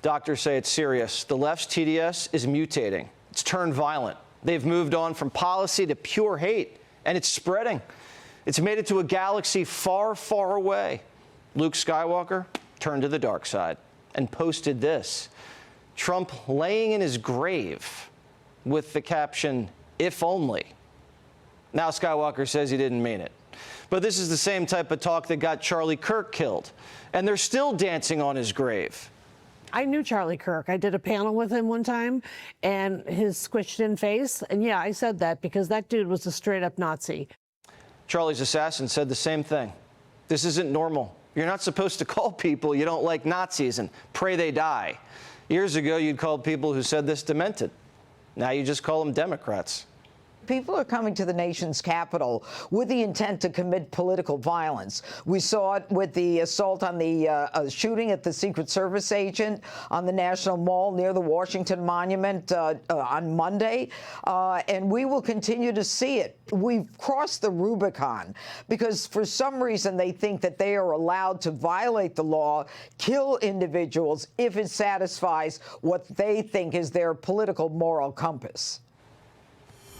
Doctors say it's serious. The left's TDS is mutating. It's turned violent. They've moved on from policy to pure hate, and it's spreading. It's made it to a galaxy far, far away. Luke Skywalker turned to the dark side and posted this: Trump laying in his grave, with the caption, "If only." Now Skywalker says he didn't mean it. But this is the same type of talk that got Charlie Kirk killed, and they're still dancing on his grave. I knew Charlie Kirk. I did a panel with him one time, and his squished-in face, and yeah, I said that because that dude was a straight-up Nazi. Charlie's assassin said the same thing. This isn't normal. You're not supposed to call people you don't like Nazis and pray they die. Years ago, you'd call people who said this demented. Now you just call them Democrats. People are coming to the nation's capital with the intent to commit political violence. We saw it with the assault on the shooting at the Secret Service agent on the National Mall near the Washington Monument on Monday, and we will continue to see it. We've crossed the Rubicon because for some reason they think that they are allowed to violate the law, kill individuals if it satisfies what they think is their political moral compass.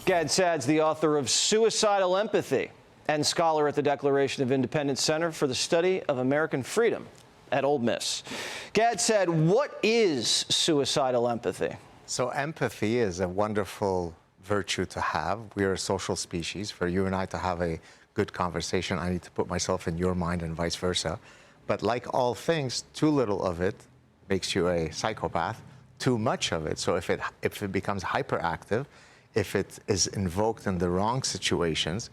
Gad Saad's the author of Suicidal Empathy and scholar at the Declaration of Independence Center for the Study of American Freedom at Ole Miss. Gad Saad, what is suicidal empathy? So empathy is a wonderful virtue to have. We are a social species. For you and I to have a good conversation, I need to put myself in your mind and vice versa. But like all things, too little of it makes you a psychopath. Too much of it, so if it becomes hyperactive, if it is invoked in the wrong situations,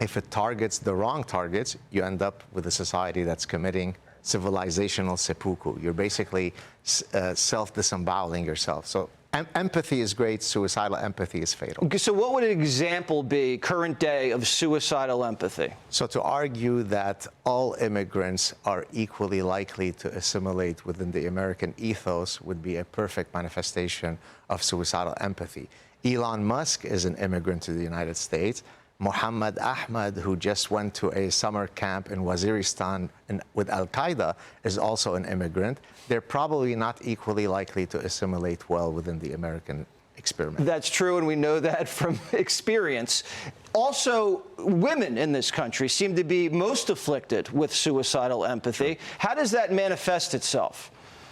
if it targets the wrong targets, you end up with a society that's committing civilizational seppuku. You're basically self-disemboweling yourself. So empathy is great. Suicidal empathy is fatal. So what would an example be, current day, of suicidal empathy? So to argue that all immigrants are equally likely to assimilate within the American ethos would be a perfect manifestation of suicidal empathy. Elon Musk is an immigrant to the United States. Muhammad Ahmad, who just went to a summer camp in Waziristan with Al-Qaeda, is also an immigrant. They're probably not equally likely to assimilate well within the American experiment. That's true, and we know that from experience. Also, women in this country seem to be most afflicted with suicidal empathy. How does that manifest itself?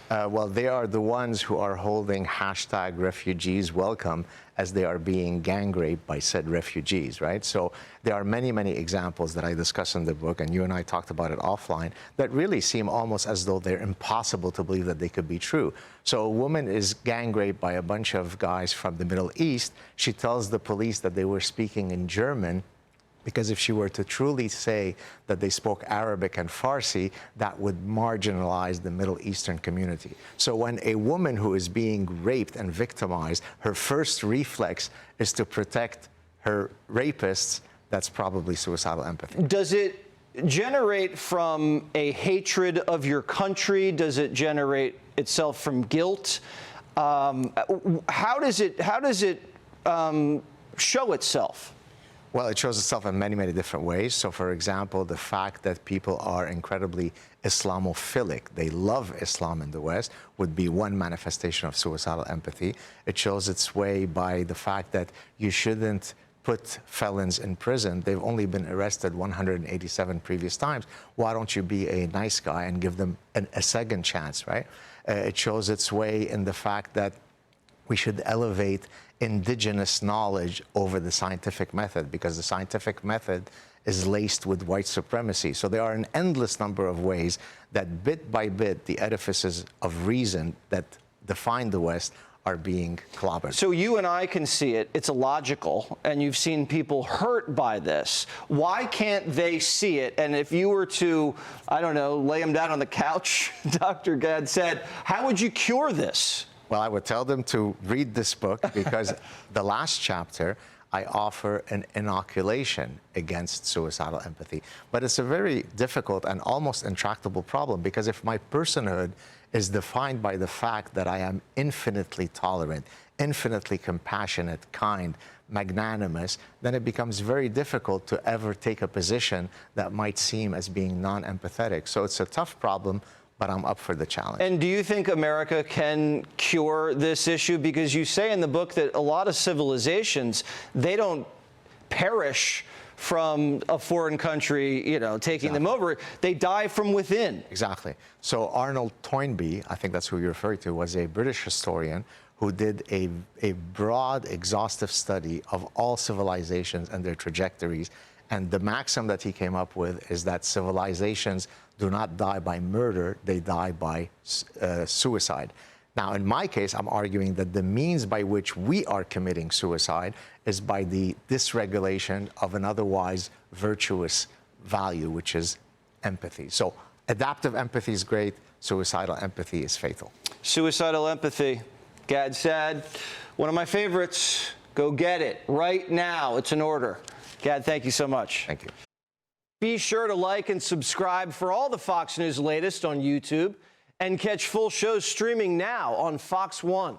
Well, they are the ones who are holding #refugeeswelcome as they are being gang raped by said refugees, right? So there are many, many examples that I discuss in the book, and you and I talked about it offline, that really seem almost as though they're impossible to believe that they could be true. So a woman is gang raped by a bunch of guys from the Middle East. She tells the police that they were speaking in German, because if she were to truly say that they spoke Arabic and Farsi, that would marginalize the Middle Eastern community. So when a woman who is being raped and victimized, her first reflex is to protect her rapists, that's probably suicidal empathy. Does it generate from a hatred of your country? Does it generate itself from guilt? How does it show itself? Well, it shows itself in many, many different ways. So, for example, the fact that people are incredibly Islamophilic, they love Islam in the West, would be one manifestation of suicidal empathy. It shows its way by the fact that you shouldn't put felons in prison. They've only been arrested 187 previous times. Why don't you be a nice guy and give them a second chance, right? It shows its way in the fact that we should elevate indigenous knowledge over the scientific method, because the scientific method is laced with white supremacy. So there are an endless number of ways that bit by bit the edifices of reason that define the West are being clobbered. So you and I can see it. It's illogical, and you've seen people hurt by this. Why can't they see it? And if you were to, I don't know, lay them down on the couch, Dr. Gad Saad, how would you cure this? Well, I would tell them to read this book, because the last chapter, I offer an inoculation against suicidal empathy. But it's a very difficult and almost intractable problem, because if my personhood is defined by the fact that I am infinitely tolerant, infinitely compassionate, kind, magnanimous, then it becomes very difficult to ever take a position that might seem as being non-empathetic. So it's a tough problem, but I'm up for the challenge. And do you think America can cure this issue? Because you say in the book that a lot of civilizations, they don't perish from a foreign country, you know, taking them over. They die from within. Exactly. So Arnold Toynbee, I think that's who you're referring to, was a British historian who did a broad, exhaustive study of all civilizations and their trajectories. And the maxim that he came up with is that civilizations do not die by murder, they die by suicide. Now, in my case, I'm arguing that the means by which we are committing suicide is by the dysregulation of an otherwise virtuous value, which is empathy. So adaptive empathy is great, suicidal empathy is fatal. Suicidal empathy. Gad Saad, one of my favorites. Go get it right now. It's an order. Gad, thank you so much. Thank you. Be sure to like and subscribe for all the Fox News latest on YouTube and catch full shows streaming now on Fox One.